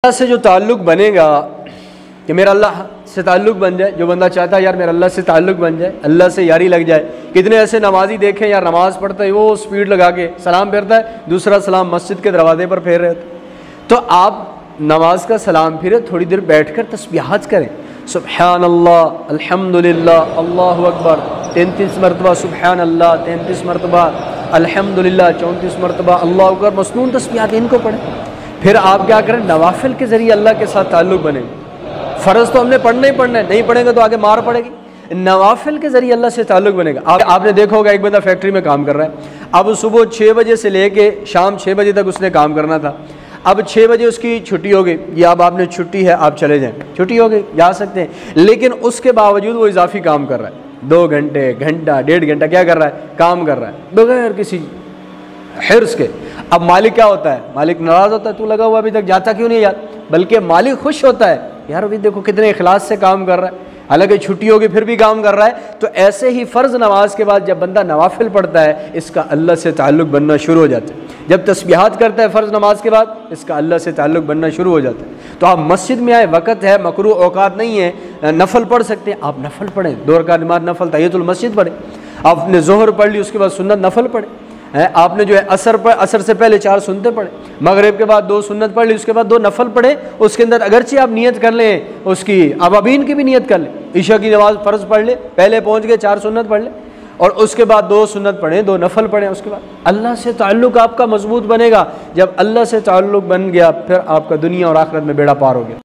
اللہ سے جو تعلق بنے گا کہ میرا اللہ سے تعلق بن جائے، جو بندہ چاہتا ہے یار میرا اللہ سے تعلق بن جائے، اللہ سے یاری لگ جائے. کتنے ایسے نمازی دیکھیں یار نماز پڑھتا ہے وہ سپیڈ لگا کے سلام پھیرتا ہے، دوسرا سلام مسجد کے دروازے پر پھیر رہے تھے. تو آپ نماز کا سلام پھیرے، تھوڑی دیر بیٹھ کر تسبیحات کریں. سبحان اللہ، الحمدللہ، اللہ اکبر 33 مرتبہ، سبحان اللہ 33 مرتبہ، الحمدللہ 34 مرتبہ، اللہ اکبر، مسنون تسبیحات ان کو پڑھیں. پھر آپ کیا کریں، نوافل کے ذریعے اللہ کے ساتھ تعلق بنے. فرض تو ہم نے پڑھنا ہی پڑھنا ہے، نہیں پڑھیں گے تو آگے مار پڑے گی. نوافل کے ذریعے اللہ سے تعلق بنے گا. آپ نے دیکھا ہوگا ایک بندہ فیکٹری میں کام کر رہا ہے، اب صبح 6 بجے سے لے کے شام 6 بجے تک اس نے کام کرنا تھا. اب 6 بجے اس کی چھٹی ہو گئی، یا اب آپ نے چھٹی ہے آپ چلے جائیں، چھٹی ہو گئی جا سکتے ہیں، لیکن اس کے باوجود وہ اضافی کام کر رہا ہے. 2 گھنٹے، گھنٹہ، 1.5 گھنٹہ کیا کر رہا ہے، کام کر رہا ہے بغیر کسی حرص کے. اب مالک کیا ہوتا ہے، مالک ناراض ہوتا ہے، تو لگا ہوا ابھی تک جاتا کیوں نہیں یار، بلکہ مالک خوش ہوتا ہے یار ابھی دیکھو کتنے اخلاص سے کام کر رہا ہے، حالانکہ چھٹی ہوگی پھر بھی کام کر رہا ہے. تو ایسے ہی فرض نماز کے بعد جب بندہ نوافل پڑھتا ہے اس کا اللہ سے تعلق بننا شروع ہو جاتا ہے. جب تسبیحات کرتا ہے فرض نماز کے بعد اس کا اللہ سے تعلق بننا شروع ہو جاتا ہے. تو آپ مسجد میں آئے، وقت ہے، مکروہ اوقات نہیں ہے، نفل پڑھ سکتے ہیں، آپ نفل پڑھیں. 2 رکعت نماز نفل تحیۃ المسجد پڑھیں. آپ نے ظہر پڑھ لی اس کے بعد سنت نفل پڑھیں. آپ نے جو ہے عصر سے پہلے 4 سنتیں پڑھیں، مغرب کے بعد 2 سنت پڑھ لی، اس کے بعد 2 نفل پڑھیں. اس کے اندر اگرچہ آپ نیت کر لیں اس کی ابابین کی بھی نیت کر لیں، عشاء کی نماز فرض پڑھ لیں، پہلے پہنچ گئے 4 سنت پڑھ لیں، اور اس کے بعد 2 سنت پڑھیں، 2 نفل پڑھیں. اس کے بعد اللہ سے تعلق آپ کا مضبوط بنے گا. جب اللہ سے تعلق بن گیا پھر آپ کا دنیا اور آخرت میں بیڑا پار ہو گیا.